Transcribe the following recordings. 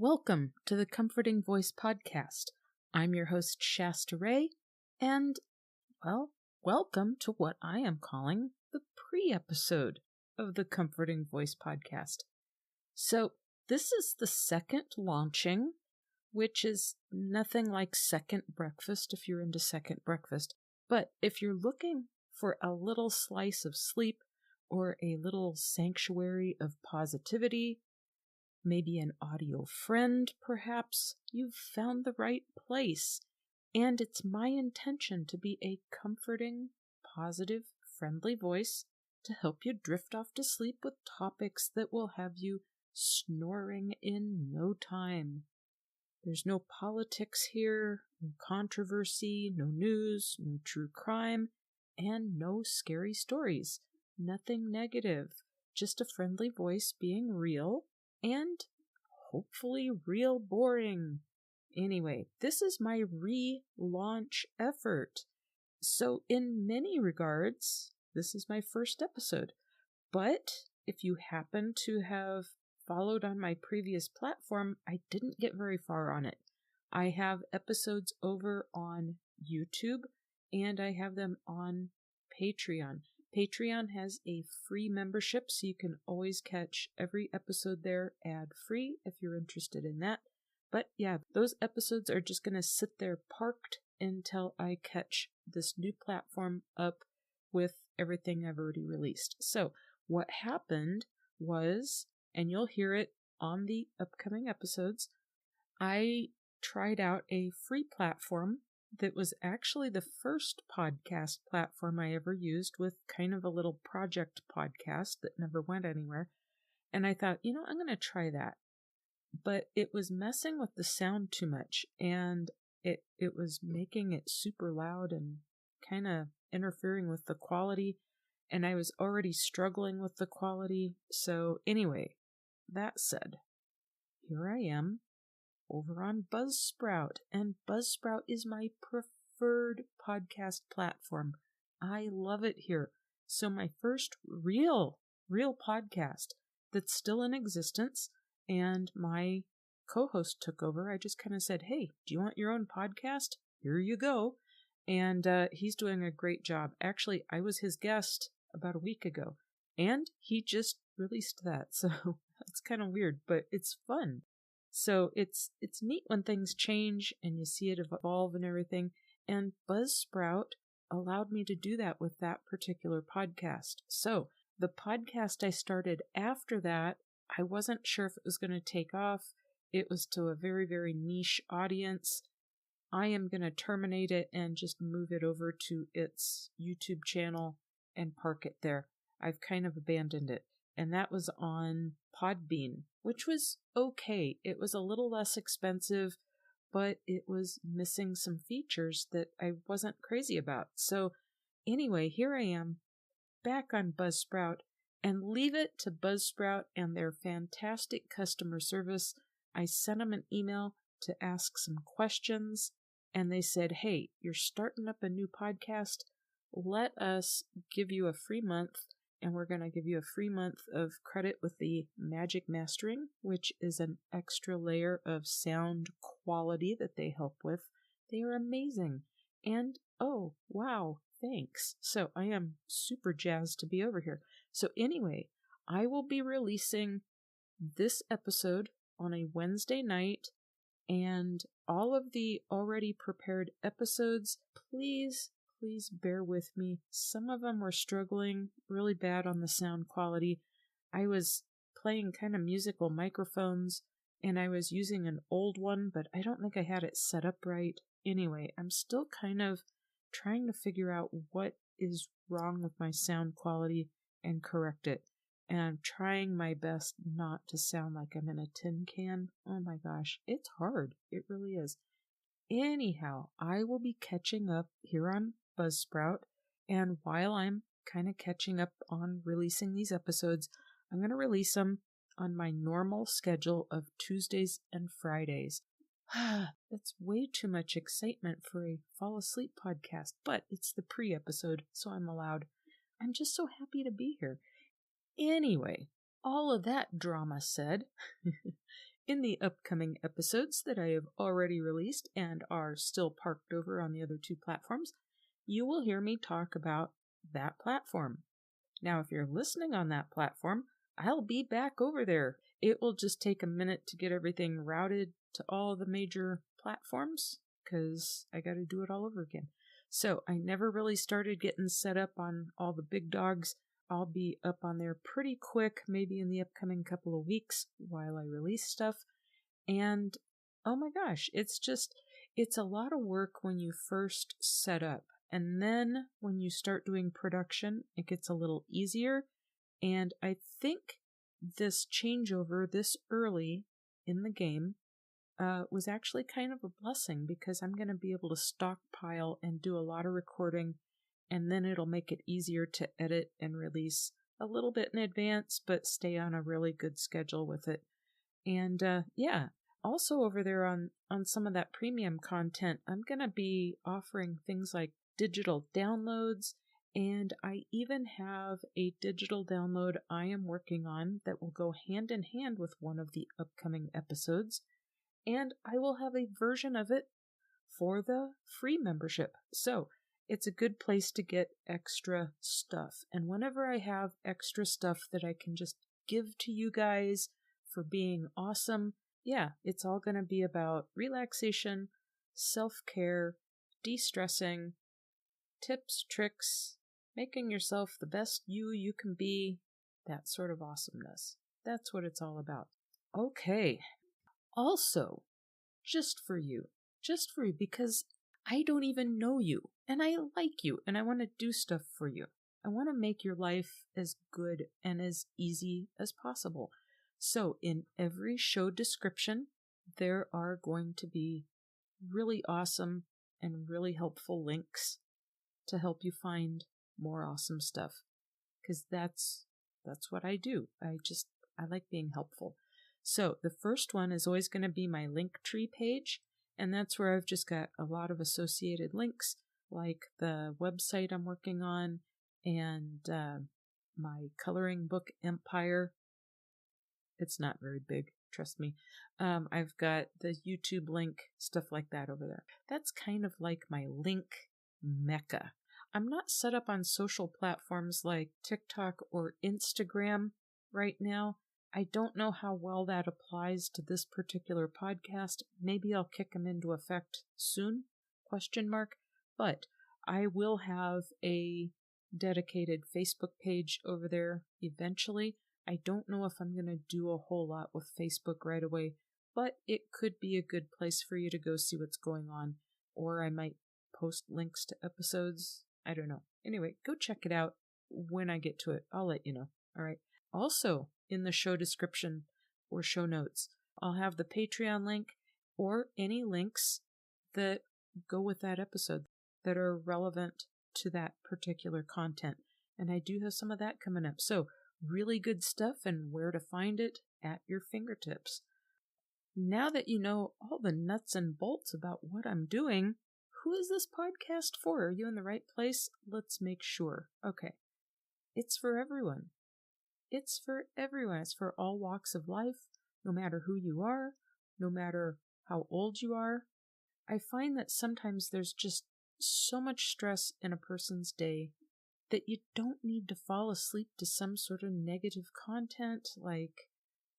Welcome to the Comforting Voice podcast. I'm your host, Shasta Ray, and, welcome to what I am calling the pre-episode of the Comforting Voice podcast. So, this is the second launching, which is nothing like second breakfast if you're into second breakfast. But if you're looking for a little slice of sleep or a little sanctuary of positivity, maybe an audio friend, perhaps, you've found the right place. And it's my intention to be a comforting, positive, friendly voice to help you drift off to sleep with topics that will have you snoring in no time. There's no politics here, no controversy, no news, no true crime, and no scary stories. Nothing negative, just a friendly voice being real and hopefully real boring. Anyway, this is my relaunch effort. So in many regards, this is my first episode. But if you happen to have followed on my previous platform, I didn't get very far on it. I have episodes over on YouTube and I have them on Patreon. Patreon has a free membership, so you can always catch every episode there ad-free if you're interested in that. But yeah, those episodes are just going to sit there parked until I catch this new platform up with everything I've already released. So what happened was, and you'll hear it on the upcoming episodes, I tried out a free platform that was actually the first podcast platform I ever used, with kind of a little project podcast that never went anywhere. And I thought, I'm going to try that. But it was messing with the sound too much, and it was making it super loud and kind of interfering with the quality. And I was already struggling with the quality. So anyway, that said, here I am over on Buzzsprout, and Buzzsprout is my preferred podcast platform. I love it here. So my first real podcast that's still in existence, and my co-host took over. I just kind of said, hey, do you want your own podcast? Here you go. And he's doing a great job. Actually, I was his guest about a week ago, and he just released that. So that's kind of weird, but it's fun. So it's neat when things change and you see it evolve and everything. And Buzzsprout allowed me to do that with that particular podcast. So the podcast I started after that, I wasn't sure if it was going to take off. It was to a very, very niche audience. I am going to terminate it and just move it over to its YouTube channel and park it there. I've kind of abandoned it. And that was on Podbean, which was okay. It was a little less expensive, but it was missing some features that I wasn't crazy about. So anyway, here I am back on Buzzsprout, and leave it to Buzzsprout and their fantastic customer service. I sent them an email to ask some questions, and they said, hey, you're starting up a new podcast. Let us give you a free month. And we're going to give you a free month of credit with the Magic Mastering, which is an extra layer of sound quality that they help with. They are amazing. And, oh, wow, thanks. So I am super jazzed to be over here. So anyway, I will be releasing this episode on a Wednesday night, and all of the already prepared episodes, please bear with me. Some of them were struggling really bad on the sound quality. I was playing kind of musical microphones, and I was using an old one, but I don't think I had it set up right. Anyway, I'm still kind of trying to figure out what is wrong with my sound quality and correct it. And I'm trying my best not to sound like I'm in a tin can. Oh my gosh, it's hard. It really is. Anyhow, I will be catching up here on Buzzsprout, and while I'm kind of catching up on releasing these episodes, I'm going to release them on my normal schedule of Tuesdays and Fridays. That's way too much excitement for a fall asleep podcast, but it's the pre-episode, so I'm allowed. I'm just so happy to be here. Anyway, all of that drama said, in the upcoming episodes that I have already released and are still parked over on the other two platforms, you will hear me talk about that platform. Now, if you're listening on that platform, I'll be back over there. It will just take a minute to get everything routed to all the major platforms because I got to do it all over again. So I never really started getting set up on all the big dogs. I'll be up on there pretty quick, maybe in the upcoming couple of weeks while I release stuff. And oh my gosh, it's a lot of work when you first set up. And then when you start doing production, it gets a little easier. And I think this changeover this early in the game was actually kind of a blessing because I'm going to be able to stockpile and do a lot of recording, and then it'll make it easier to edit and release a little bit in advance, but stay on a really good schedule with it. And yeah, also over there on some of that premium content, I'm going to be offering things like digital downloads, and I even have a digital download I am working on that will go hand in hand with one of the upcoming episodes, and I will have a version of it for the free membership. So it's a good place to get extra stuff. And whenever I have extra stuff that I can just give to you guys for being awesome, yeah, it's all going to be about relaxation, self-care, de-stressing, tips, tricks, making yourself the best you can be, that sort of awesomeness. That's what it's all about. Okay. Also, just for you, because I don't even know you, and I like you, and I want to do stuff for you. I want to make your life as good and as easy as possible. So in every show description, there are going to be really awesome and really helpful links to help you find more awesome stuff. Because that's what I do. I like being helpful. So the first one is always going to be my Linktree page, and that's where I've just got a lot of associated links, like the website I'm working on and my coloring book empire. It's not very big, trust me. I've got the YouTube link, stuff like that over there. That's kind of like my link mecca. I'm not set up on social platforms like TikTok or Instagram right now. I don't know how well that applies to this particular podcast. Maybe I'll kick them into effect soon, ? But I will have a dedicated Facebook page over there eventually. I don't know if I'm going to do a whole lot with Facebook right away, but it could be a good place for you to go see what's going on, or I might post links to episodes. I don't know. Anyway, go check it out when I get to it. I'll let you know. All right. Also, in the show description or show notes, I'll have the Patreon link or any links that go with that episode that are relevant to that particular content. And I do have some of that coming up. So really good stuff and where to find it at your fingertips. Now that you know all the nuts and bolts about what I'm doing, who is this podcast for? Are you in the right place? Let's make sure. Okay. It's for everyone. It's for everyone. It's for all walks of life, no matter who you are, no matter how old you are. I find that sometimes there's just so much stress in a person's day that you don't need to fall asleep to some sort of negative content like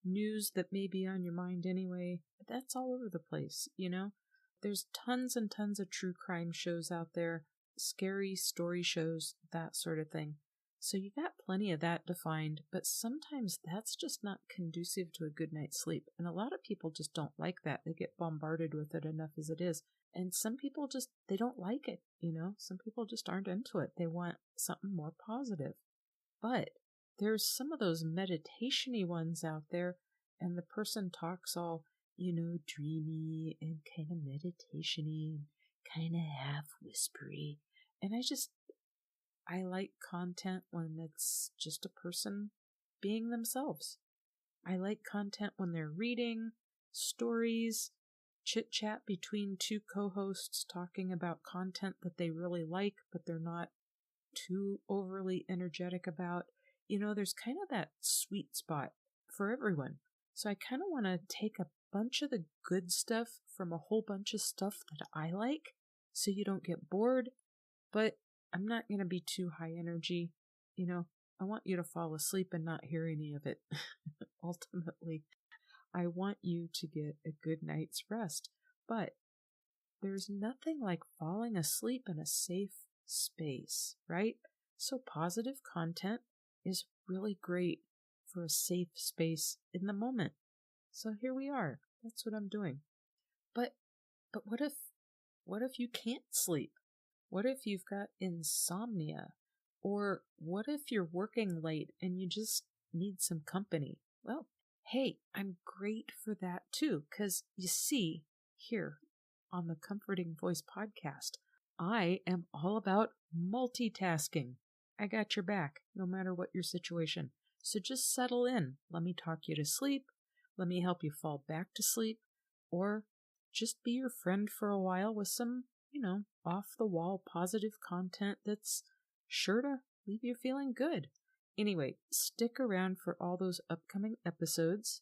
news that may be on your mind anyway. That's all over the place, you know? There's tons and tons of true crime shows out there, scary story shows, that sort of thing. So you got plenty of that to find, but sometimes that's just not conducive to a good night's sleep. And a lot of people just don't like that. They get bombarded with it enough as it is. And some people just, they don't like it, you know? Some people just aren't into it. They want something more positive. But there's some of those meditation-y ones out there, and the person talks all, you know, dreamy and kind of meditation-y and kind of half whispery. And I like content when it's just a person being themselves. I like content when they're reading, stories, chit-chat between two co-hosts talking about content that they really like, but they're not too overly energetic about. You know, there's kind of that sweet spot for everyone. So I kind of want to take a bunch of the good stuff from a whole bunch of stuff that I like so you don't get bored, but I'm not going to be too high energy. I want you to fall asleep and not hear any of it. Ultimately, I want you to get a good night's rest, but there's nothing like falling asleep in a safe space, right? So positive content is really great for a safe space in the moment. So here we are. That's what I'm doing. But what if you can't sleep? What if you've got insomnia? Or what if you're working late and you just need some company? Well, hey, I'm great for that too, because you see, here on the Comforting Voice podcast, I am all about multitasking. I got your back, no matter what your situation. So just settle in. Let me talk you to sleep. Let me help you fall back to sleep. Or just be your friend for a while with some, off-the-wall positive content that's sure to leave you feeling good. Anyway, stick around for all those upcoming episodes.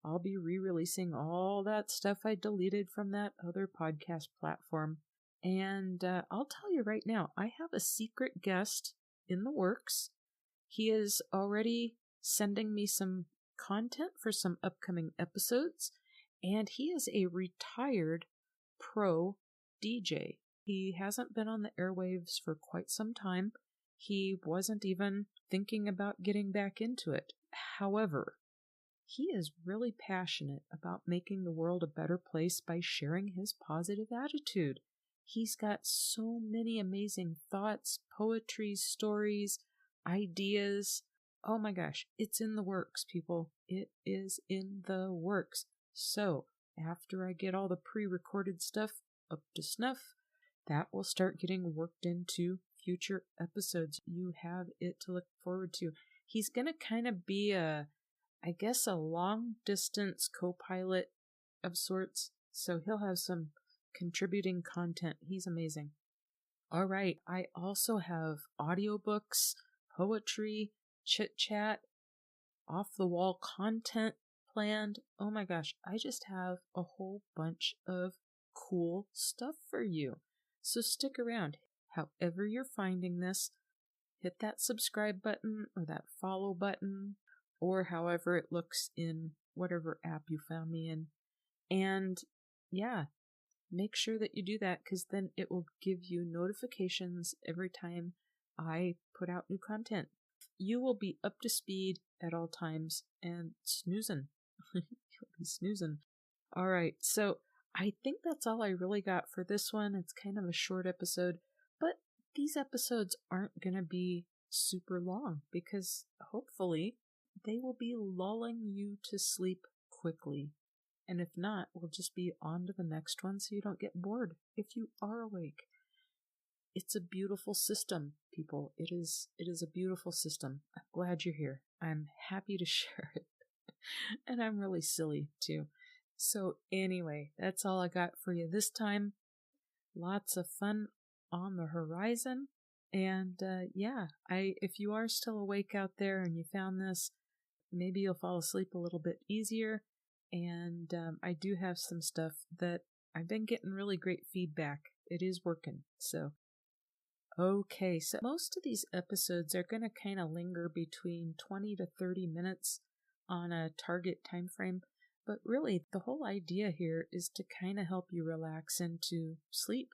I'll be re-releasing all that stuff I deleted from that other podcast platform. And I'll tell you right now, I have a secret guest in the works. He is already sending me some content for some upcoming episodes, and he is a retired pro DJ. He hasn't been on the airwaves for quite some time. He wasn't even thinking about getting back into it. However, he is really passionate about making the world a better place by sharing his positive attitude. He's got so many amazing thoughts, poetry, stories, ideas. Oh my gosh, it's in the works, people. It is in the works. So, after I get all the pre-recorded stuff up to snuff, that will start getting worked into future episodes. You have it to look forward to. He's going to kind of be a long distance co-pilot of sorts. So he'll have some contributing content. He's amazing. All right. I also have audiobooks, poetry, chit chat, off the wall content planned. Oh my gosh. I just have a whole bunch of cool stuff for you. So stick around. However you're finding this, hit that subscribe button or that follow button, or however it looks in whatever app you found me in. And yeah, make sure that you do that, because then it will give you notifications every time I put out new content. You will be up to speed at all times and snoozing. You'll be snoozing. All right, so I think that's all I really got for this one. It's kind of a short episode, but these episodes aren't going to be super long because hopefully they will be lulling you to sleep quickly. And if not, we'll just be on to the next one so you don't get bored if you are awake. It's a beautiful system, people. It is a beautiful system. I'm glad you're here. I'm happy to share it. And I'm really silly too. So anyway, that's all I got for you this time. Lots of fun on the horizon. And if you are still awake out there and you found this, maybe you'll fall asleep a little bit easier. And I do have some stuff that I've been getting really great feedback. It is working. So, okay. So most of these episodes are going to kind of linger between 20 to 30 minutes on a target time frame. But really, the whole idea here is to kind of help you relax into sleep.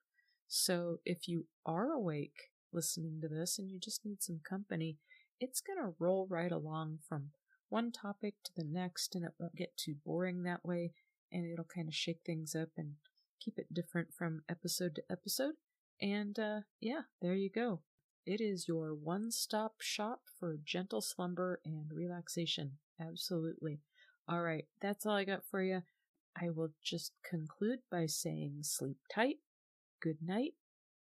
So if you are awake listening to this and you just need some company, it's going to roll right along from one topic to the next, and it won't get too boring that way, and it'll kind of shake things up and keep it different from episode to episode. And there you go. It is your one-stop shop for gentle slumber and relaxation. Absolutely. All right, that's all I got for you. I will just conclude by saying sleep tight, good night,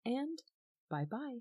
and bye-bye.